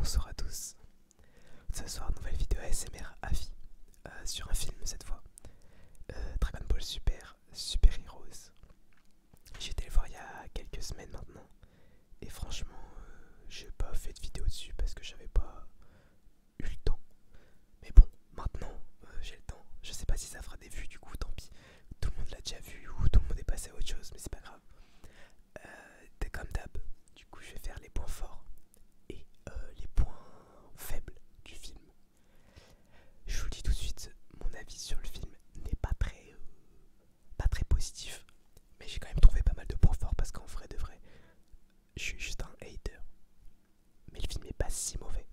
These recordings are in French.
Bonsoir à tous. Ce soir, nouvelle vidéo ASMR à vie sur un film cette fois. Dragon Ball Super Heroes. J'ai été le voir il y a quelques semaines maintenant. Et franchement, j'ai pas fait de vidéo dessus parce que j'avais pas eu le temps. Mais bon, maintenant j'ai le temps. Je sais pas si ça fera des vues, du coup, tant pis. Tout le monde l'a déjà vu ou tout le monde est passé à autre chose, mais c'est pas grave. T'es comme d'hab. Du coup, je vais faire les points forts et les points faibles du film. Je vous le dis tout de suite, mon avis sur le film n'est pas très positif, mais j'ai quand même trouvé pas mal de points forts parce qu'en vrai de vrai, je suis juste un hater. Mais le film est pas si mauvais.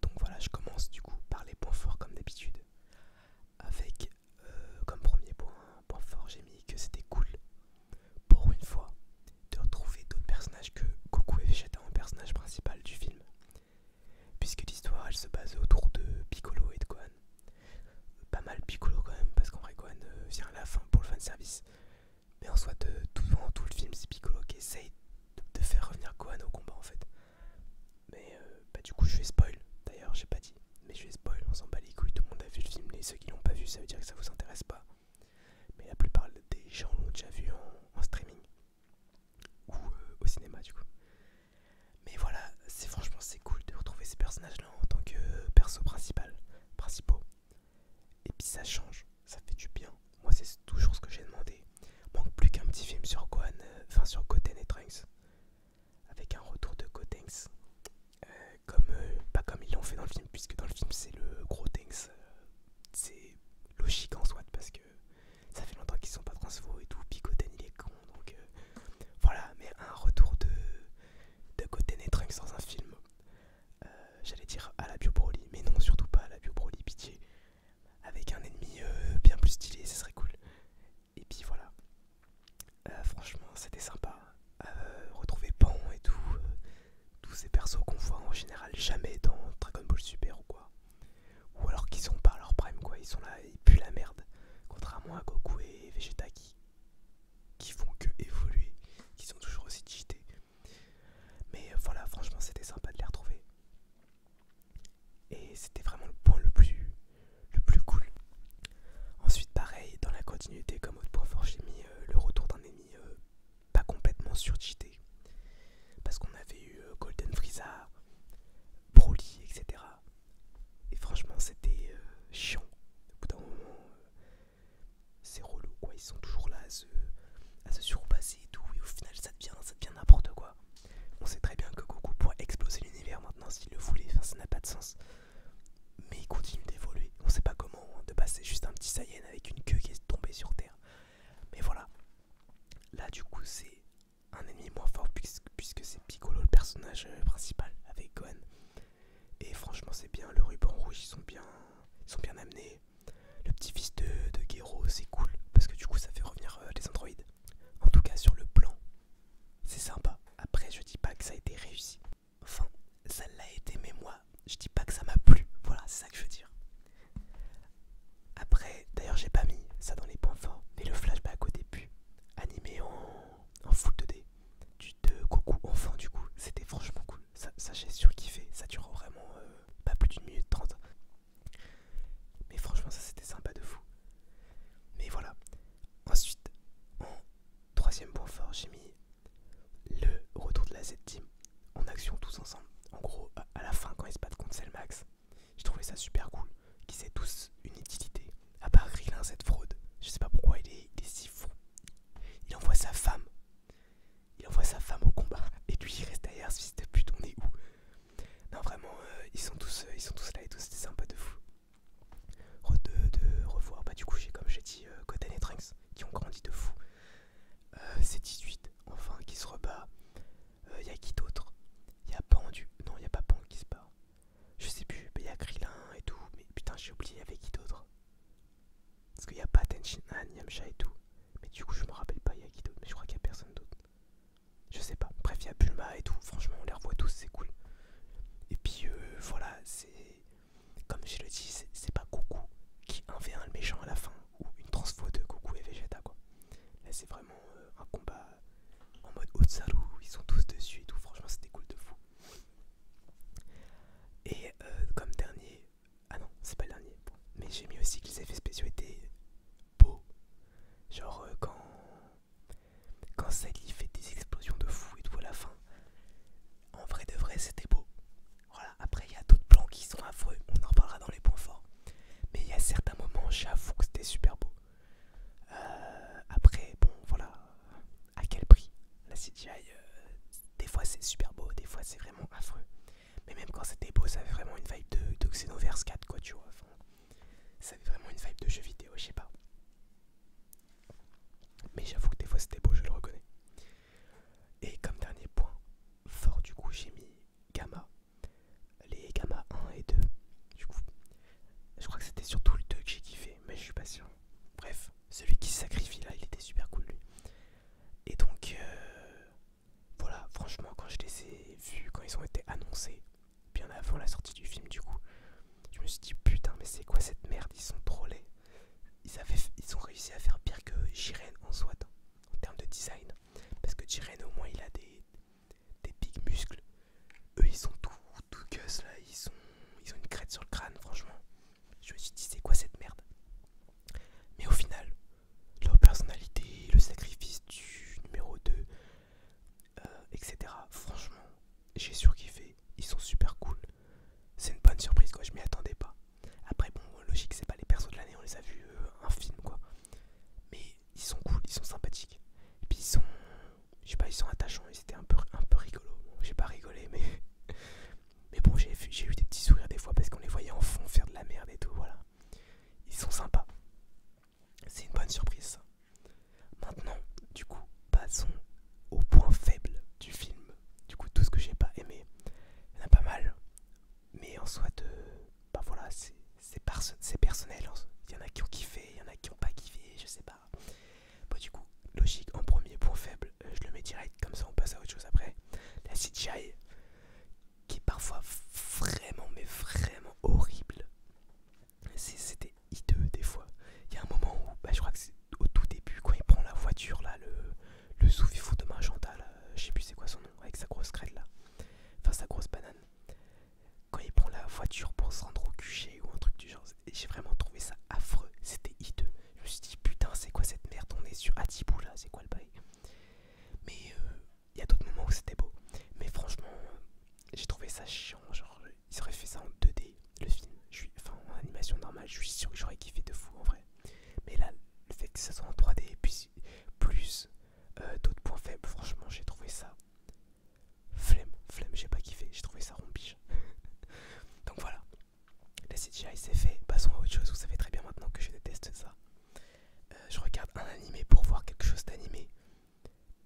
Donc voilà, je commence du coup par les points forts comme d'habitude. Avec comme premier point fort, j'ai mis que c'était cool pour une fois de retrouver d'autres personnages que Goku et Vegeta en personnage principal du film. Puisque l'histoire elle se base autour de Piccolo et de Gohan. Pas mal Piccolo quand même, parce qu'en vrai Gohan vient à la fin pour le fanservice. Mais en soit, pendant tout le film, c'est Piccolo qui essaye de faire revenir Gohan au combat en fait. Mais du coup, je vais spoil. D'ailleurs, j'ai pas dit, mais je vais spoil, on s'en bat les couilles, tout le monde a vu le film. Et ceux qui l'ont pas vu, ça veut dire que ça vous intéresse pas. Mais la plupart des gens l'ont déjà vu en streaming ou au cinéma du coup. Mais voilà, franchement c'est cool de retrouver ces personnages-là en tant que principaux. Et puis ça change, ça fait du bien. Moi c'est toujours ce que j'ai demandé. Manque plus qu'un petit film sur Gohan, sur Goten et Trunks. Avec un retour de Gotenks. Pas comme ils l'ont fait dans le film, puisque dans le film c'est le gros Tenks. C'est logique en soi, parce que ça fait longtemps qu'ils sont pas transfo et tout. Puis Goten il est con, donc voilà. Mais un retour de Goten et Trunks dans un film. J'allais dire à la Bio Broly, mais non, surtout pas à la Bio Broly, pitié. Avec un ennemi bien plus stylé, ce serait cool. Et puis voilà, franchement c'était sympa. Retrouver Pan et tout, tous ces persos qu'on voit en général jamais dans Dragon Ball Super ou quoi. Ou alors qu'ils sont pas à leur prime quoi, ils sont là, ils puent la merde. Contrairement à Goku et Vegeta qui font que évoluer, qui sont toujours aussi cheatés. Mais voilà, franchement c'était sympa de les retrouver. Et c'était vraiment le point le plus cool. Ensuite pareil, dans la continuité comme autre point fort, j'ai mis le retour d'un ennemi pas complètement surcheaté. Parce qu'on avait eu Golden Frieza, Broly, etc. Et franchement c'était chiant. Au bout d'un moment, c'est relou quoi, ils sont toujours là à se j'ai surkiffé, ils sont super cool. C'est une bonne surprise quoi, je m'y attendais pas. Après bon, logique c'est pas les persos de l'année, on les a vus un film quoi. Mais ils sont cool, ils sont sympathiques. Et puis ils sont, je sais pas, ils sont attachants, ils étaient un peu rigolos. Bon, j'ai pas rigolé mais bon j'ai eu des petits sourires des fois parce qu'on les voyait en fond faire de la merde et tout, voilà. Ils sont sympas. C'est une bonne surprise ça. Maintenant, du coup, passons au point faible du film. Du coup, tout ce que j'ai pas aimé. Il y en a pas mal. Mais en soit, bah voilà, c'est personnel. Il y en a qui ont kiffé, il y en a qui ont pas kiffé, je sais pas. Bon, du coup, logique, en premier point faible, je le mets direct, comme ça on passe à autre chose après. La CGI, qui est parfois vraiment, mais vraiment horrible. C'était hideux des fois. Il y a un moment où, bah, je crois que c'est au tout début, quand il prend la voiture là, le sous-fifou de Magenta là, je sais plus c'est quoi son nom, avec sa grosse crête là, enfin sa grosse banane. Quand il prend la voiture pour se rendre au QG ou un truc du genre, j'ai vraiment trouvé ça affreux, c'était hideux. Je me suis dit putain c'est quoi cette merde, on est sur Atibou là, c'est quoi le bail. Mais il y a d'autres moments où c'était beau. Mais franchement, j'ai trouvé ça chiant, genre ils auraient fait ça en 2D, le film. Enfin en animation normale, je suis sûr que j'aurais kiffé de fou en vrai. Mais là, le fait que ça soit en 3D et puis plus d'autres points faibles, franchement j'ai trouvé ça flemme, j'ai pas kiffé, j'ai trouvé ça rompiche. Donc voilà, la CGI c'est fait, passons à autre chose, vous savez très bien maintenant que je déteste ça. Je regarde un animé pour voir quelque chose d'animé,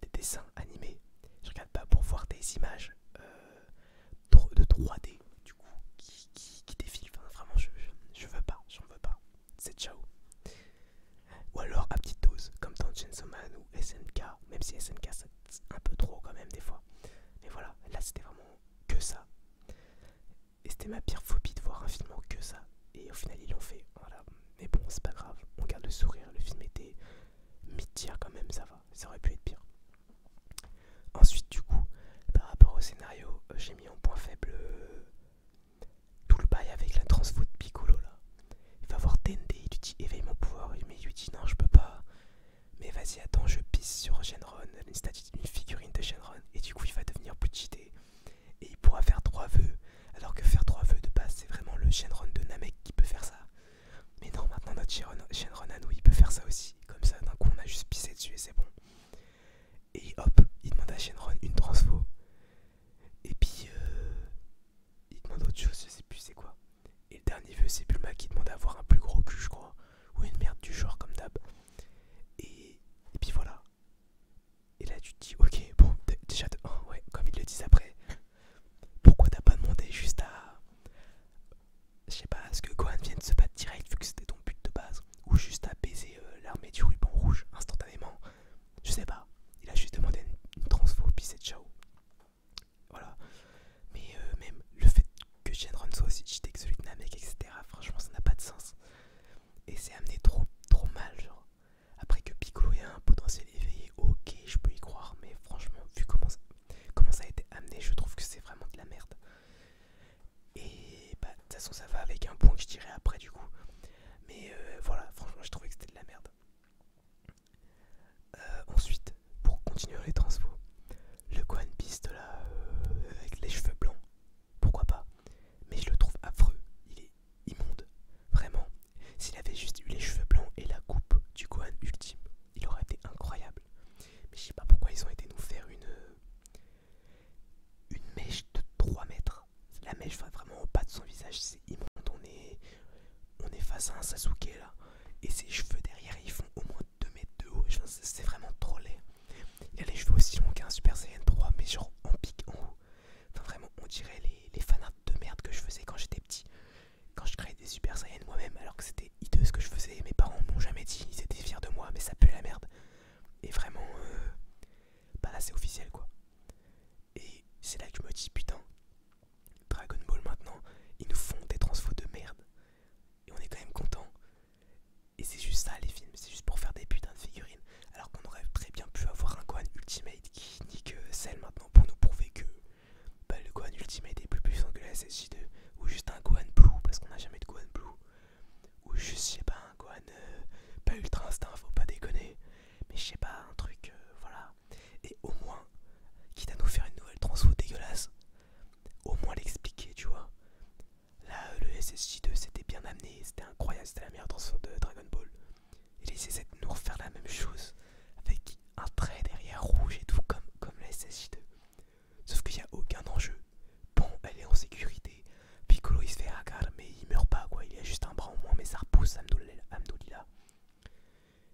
des dessins animés, je regarde pas pour voir des images de 3D du coup qui défilent, enfin, vraiment je veux pas, j'en veux pas, c'est ciao. Ou alors à petite dose, comme dans Chainsaw Man ou SNK, même si SNK c'est un peu trop quand même des fois. Mais voilà, là c'était vraiment que ça. Et c'était ma pire phobie de voir un film en que ça. Et au final ils l'ont fait, voilà. Mais bon, c'est pas grave, on garde le sourire, le film était mid-tier quand même, ça va, ça aurait pu être pire. Ensuite du coup, par rapport au scénario, j'ai mis en point faible tout le bail avec la transfo de Piccolo là. Il va voir Dende, il lui dit éveille mon pouvoir, mais il lui dit non je peux pas. Mais vas-y attends, je pisse sur Shenron, une figurine de Shenron, et du coup il va devenir plus cheaté. Et il pourra faire 3 vœux, alors que faire 3 vœux de base c'est vraiment le Shenron de Namek qui peut faire ça. Mais non, maintenant notre Shenron à nous il peut faire ça aussi. Comme ça d'un coup on a juste pissé dessus et c'est bon. Et hop, il demande à Shenron une transfo. Et puis il demande autre chose, je sais plus c'est quoi. Et le dernier vœu c'est Bulma qui demande à avoir un plus gros cul je crois. Ou une merde du genre comme d'hab. Et puis voilà. Et là tu te dis ok bon déjà de 1 ouais comme ils le disent après. Pourquoi t'as pas demandé juste à, je sais pas, à ce que Gohan vienne se battre direct vu que c'était ton but de base. Ou juste à baiser l'armée du ruban rouge instantanément. Je sais pas. Il a juste demandé une transfo puis c'est ciao. Voilà. Mais même le fait que Shenron soit aussi cheaté que celui de Namek etc. Franchement ça n'a pas de sens. Et c'est amené trop mal genre. Après que Piccolo ait un potentiel éveillé, ok je peux y croire. Mais franchement vu comment ça a été amené, je trouve que c'est vraiment de la merde. Et bah de toute façon ça va avec un point que je dirais après du coup. Mais voilà, franchement je trouvais que c'était de la merde. Ensuite, pour continuer les transfos, le Gohan Beast là, avec les cheveux blancs, pourquoi pas. Mais je le trouve affreux, il est immonde. Vraiment, s'il avait juste eu les cheveux blancs et la coupe du Gohan ultime, il aurait été incroyable. Mais je sais pas pourquoi ils ont été nous faire une mèche de 3 mètres. La mèche va vraiment au bas de son visage, c'est immonde. On est face à un Sasuke là. Et ses cheveux derrière ils font au moins 2 mètres de haut. C'est vraiment trop laid. Il a les cheveux aussi longs qu'un Super Saiyan 3, mais genre en pique en haut. Enfin vraiment, on dirait les fanarts de merde que je faisais quand j'étais petit. Quand je créais des Super Saiyan moi-même, alors que c'était hideux ce que je faisais. Mes parents m'ont jamais dit, ils étaient fiers de moi, mais ça pue la merde. Et vraiment, bah là c'est officiel quoi. Et c'est là que je me dis putain, Dragon Ball maintenant, ils nous font des transfos de merde. Et on est quand même content. Et c'est juste ça les films, c'est juste pour faire des putains de figurines. Alors qu'on aurait très bien pu avoir un Gohan Ultimate qui nique Cell maintenant pour nous prouver que bah, le Gohan Ultimate est plus puissant que la SSJ2. Ou juste un Gohan Blue parce qu'on n'a jamais de Gohan Blue. Ou juste je sais pas un Gohan pas Ultra Instinct, faut pas déconner. Mais je sais pas, un truc voilà. Et au moins, quitte à nous faire une nouvelle transfo dégueulasse, amené, c'était incroyable, c'était la meilleure transfo de Dragon Ball. Et ils essaient de nous refaire la même chose avec un trait derrière rouge et tout, comme la SSJ2. Sauf qu'il n'y a aucun enjeu. Bon, elle est en sécurité. Piccolo il se fait hagar, mais il meurt pas quoi. Il a juste un bras en moins, mais ça repousse Amdoulila.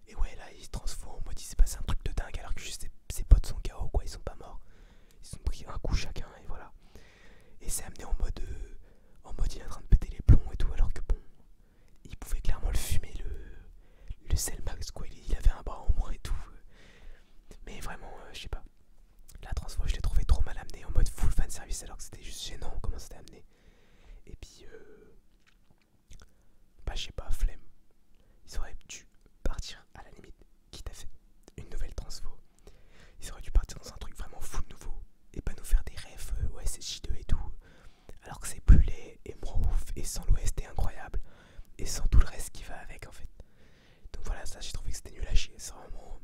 Et ouais, là il se transforme en mode il s'est passé un truc de dingue alors que juste ses potes sont KO quoi, ils sont pas morts. Ils ont pris un coup chacun et voilà. Et c'est amené en mode il est en train de péter les plombs et tout, alors que bon, il pouvait clairement le fumer le Cell Max quoi. Il avait un bras en moins et tout. Mais vraiment, je sais pas. La transfo, je l'ai trouvé trop mal amené en mode full fan service alors que c'était juste gênant comment c'était amené. Et puis, bah je sais pas, flemme. Ils auraient dû partir à la limite, quitte à faire une nouvelle transfo. Ils auraient dû partir dans un truc vraiment full nouveau et pas nous faire des refs OSSJ2 et tout. Alors que c'est plus laid et moins ouf et sans l'OST incroyable et sans tout le reste qui va avec en fait. Donc voilà, ça j'ai trouvé que c'était nul à chier. C'est vraiment.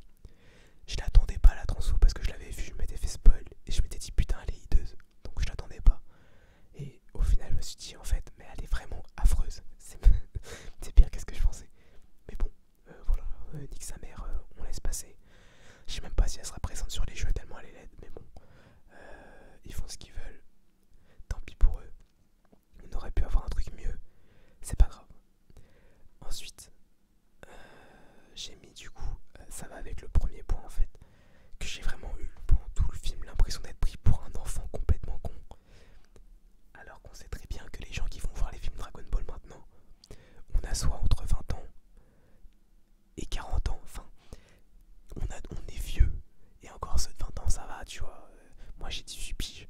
Je l'attendais pas à la transfo parce que je l'avais vu, je m'étais fait spoil et je m'étais dit putain elle est hideuse. Donc je l'attendais pas. Et au final je me suis dit en fait mais elle est vraiment affreuse. C'est pire qu'est-ce que je pensais. Mais bon, voilà, nique sa mère, on laisse passer. Je sais même pas si elle sera présente sur les jeux tellement elle est laide, mais bon. Ils font ce qu'ils veulent. Tant pis pour eux. On aurait pu avoir un truc mieux. C'est pas grave. Ensuite, j'ai mis du coup, ça va avec le premier point en fait, que j'ai vraiment eu pendant tout le film l'impression d'être pris pour un enfant complètement con. Alors qu'on sait très bien que les gens qui vont voir les films Dragon Ball maintenant, on a soit entre 20 ans et 40 ans, enfin, on est vieux, et encore ceux de 20 ans ça va, tu vois. Moi j'ai 18 piges.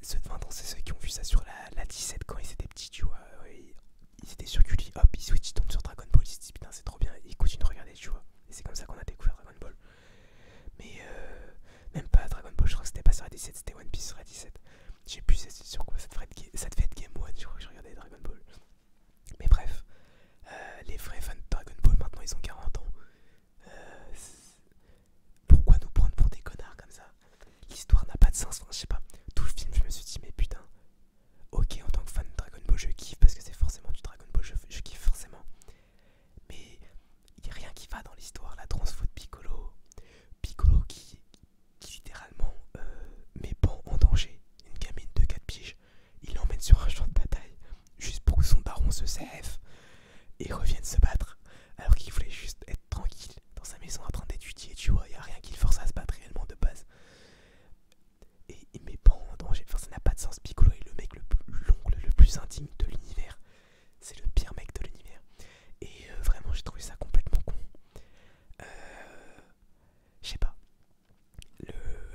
Ceux de 20 ans c'est ceux qui ont vu ça sur la 17 quand ils étaient petits, tu vois. Ils étaient sur Gulli, hop, ils switch, ils tombent sur Dragon Ball, ils se disent putain c'est trop bien, et ils continuent de regarder, tu vois. Et c'est comme ça qu'on a découvert Dragon Ball. Mais même pas Dragon Ball, je crois que c'était pas sur la 17, c'était One Piece sur la 17. J'ai plus c'est sur quoi, ça devait être Game One, je crois que je regardais Dragon Ball. Mais bref, les vrais fans de Dragon Ball maintenant ils ont 40 ans. Pourquoi nous prendre pour des connards comme ça? L'histoire n'a pas de sens, enfin, je sais pas. Tout le film je me suis dit mais putain, ok en tant que fan de Dragon Ball je kiffe parce que c'est forcément du Dragon Ball, je kiffe forcément. Mais il n'y a rien qui va dans l'histoire, la transfo de Piccolo. Piccolo qui littéralement met Pan en danger, une gamine de 4 piges. Il l'emmène sur un champ de bataille juste pour que son daron se CF et revienne se battre alors qu'il voulait juste être tranquille dans sa maison en train d'étudier, tu vois. Il n'y a rien qui le force à se battre réellement de base. Et il met Pan en danger, enfin ça n'a pas de sens. Piccolo est le mec l'oncle le plus indigne de l'univers. C'est le pire mec de l'univers. Et vraiment j'ai trouvé ça complètement con. Je sais pas.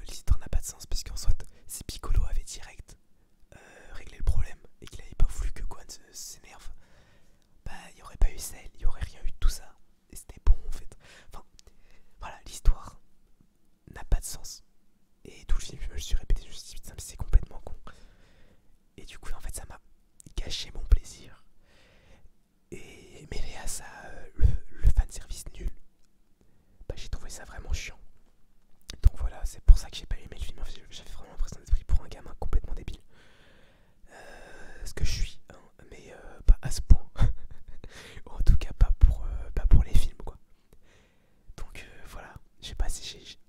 L'histoire n'a pas de sens parce qu'en soit si Piccolo avait direct réglé le problème et qu'il avait pas voulu que Gohan s'énerve, bah il n'y aurait pas eu Cell, il n'y aurait rien eu de tout ça. Et c'était bon en fait. Enfin voilà, l'histoire n'a pas de sens. Et tout le film je me le suis répété, je me suis dit putain mais c'est complètement con. Et du coup en fait ça m'a gâché mon plaisir. Et mêlé à ça le fanservice nul, bah j'ai trouvé ça vraiment chiant. Donc voilà, c'est pour ça que j'ai pas aimé le film. J'avais vraiment l'impression d'être pris pour un gamin complètement débile. Ce que je suis, hein, mais pas à ce point. Ou en tout cas pas pour les films quoi. Donc voilà, je sais pas si j'ai.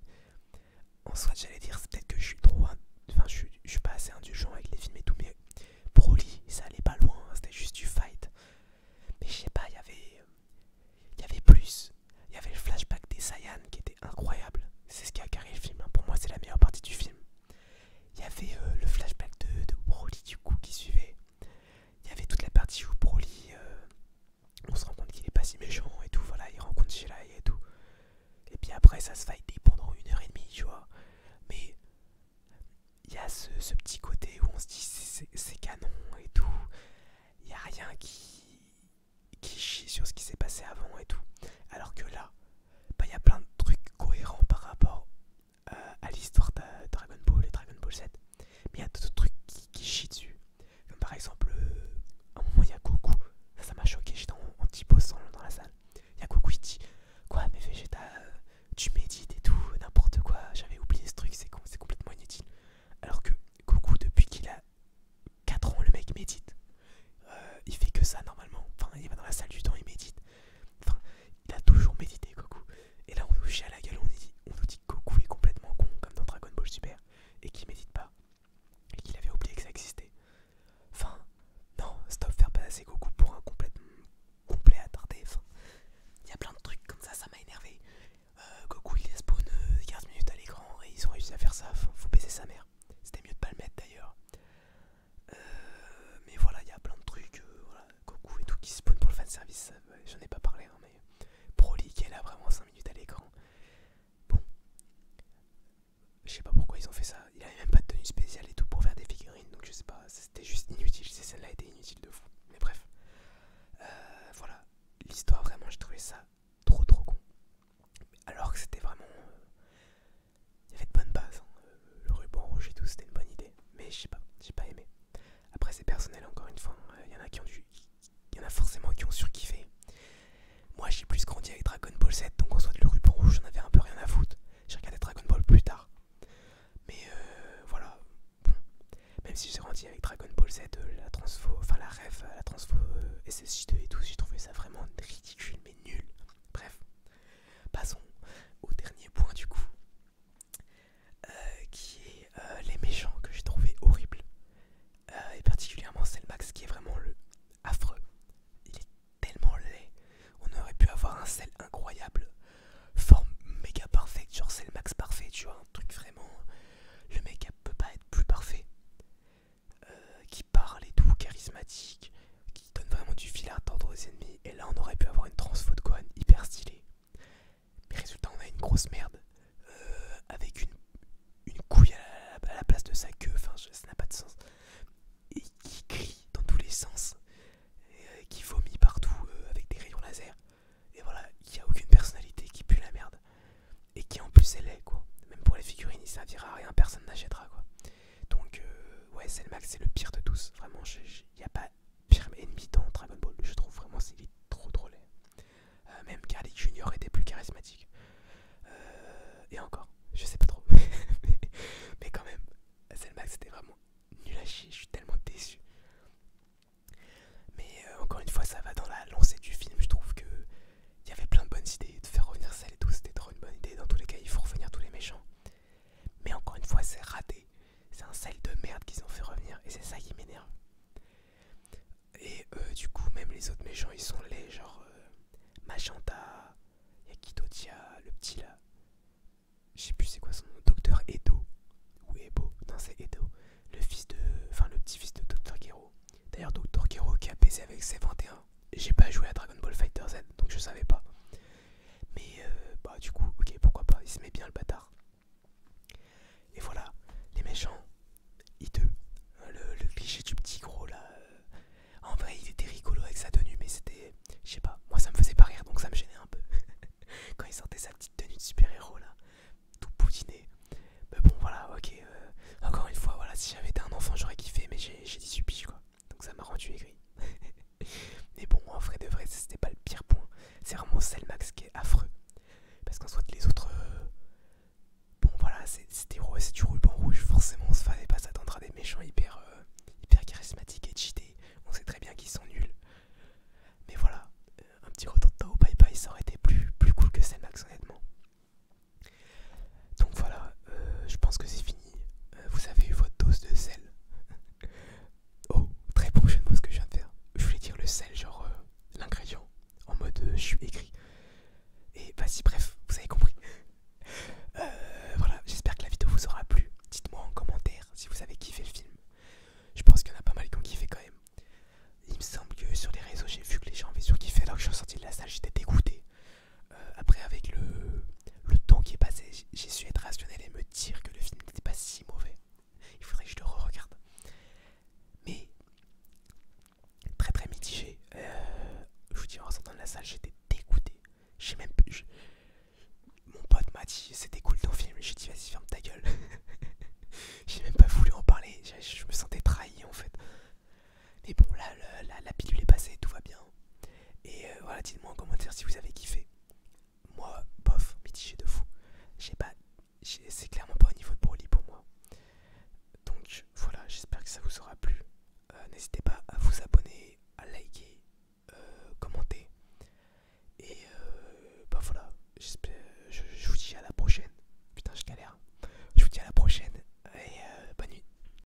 En soit j'allais dire c'est peut-être que je suis trop. Enfin je suis pas assez indulgent avec les films et tout, mais Broly ça allait pas loin, hein, c'était juste du fight. Mais je sais pas, il y avait plus. Il y avait le flashback des Saiyans qui était incroyable. C'est ce qui a carré le film, hein. Pour moi c'est la meilleure partie du film. Il y avait le flashback de Broly du coup qui suivait. Il y avait toute la partie où Broly, on se rend compte qu'il est pas si méchant et tout, voilà, il rencontre Jiraiya et tout. Et puis après ça se fight pendant 1h30, tu vois. Mais il y a ce petit côté où on se dit c'est canon et tout. Il n'y a rien qui chie sur ce qui s'est passé avant et tout. Alors que là, bah, y a plein de trucs cohérents par rapport à l'histoire de Dragon Ball et Dragon Ball Z. Mais il y a d'autres trucs qui chient dessus. Comme par exemple, à un moment il y a Goku. Ça m'a choqué, j'étais en petit pause dans la salle. Il y a Goku, il dit quoi, mais Vegeta, tu médites et tout, n'importe quoi. J'avais oublié ce truc, c'est complètement inutile. Alors que Goku, depuis qu'il a 4 ans, le mec médite. Il fait que ça normalement. Enfin, il j'ai pas aimé. Après c'est personnel encore une fois, il y en a qui ont dû, il y en a forcément qui ont surkiffé. Moi j'ai plus grandi avec Dragon Ball Z, donc en soit de le ruban rouge j'en avais un peu rien à foutre. J'ai regardé Dragon Ball plus tard. Mais voilà, bon. Même si j'ai grandi avec Dragon Ball Z, la transfo, enfin la ref, la transfo SSJ2 et tout, j'ai trouvé ça vraiment ridicule mais nul. Bref, passons au dernier point du coup, qui est les méchants que j'ai trouvé horribles. Et particulièrement Cellmax qui est vraiment le affreux. Il est tellement laid. On aurait pu avoir un Cell incroyable, forme méga parfaite, genre Cellmax parfait, tu vois, un truc vraiment. Le mec peut pas être plus parfait. Qui parle et tout, charismatique, qui donne vraiment du fil à retordre aux ennemis. Et là, on aurait pu avoir une transfo de Gohan hyper stylée. Mais résultat, on a une grosse merde avec une couille à la place de sa queue. Enfin, ça n'a pas de sens. Et qui crie dans tous les sens, et, qui vomit partout avec des rayons laser. Et voilà, qui a aucune personnalité, qui pue la merde. Et qui en plus est laid, quoi. Même pour les figurines, il servira à rien, personne n'achètera, quoi. Donc, ouais, Cellmax, c'est le pire de tous. Vraiment, il n'y a pas pire ennemi dans Dragon Ball. Je trouve vraiment qu'il est trop laid. Même Garlic Junior était plus charismatique. Et encore, je sais pas trop. mais quand même, Cellmax, c'était vraiment nul à chier. Je suis tellement déçu. Mais encore une fois, ça va dans la lancée du film. Je trouve que il y avait plein de bonnes idées. De faire revenir Cell et tout, c'était trop une bonne idée. Dans tous les cas, il faut revenir tous les méchants. Mais encore une fois, c'est raté. C'est un Cell de merde qu'ils ont fait revenir. Et c'est ça qui m'énerve. Et du coup, même les autres méchants, ils sont laids. Genre Magenta, Yakitotia, le petit là. Je sais plus c'est quoi son nom. Docteur Edo. Ou Ebo. Non, c'est Edo. Le fils de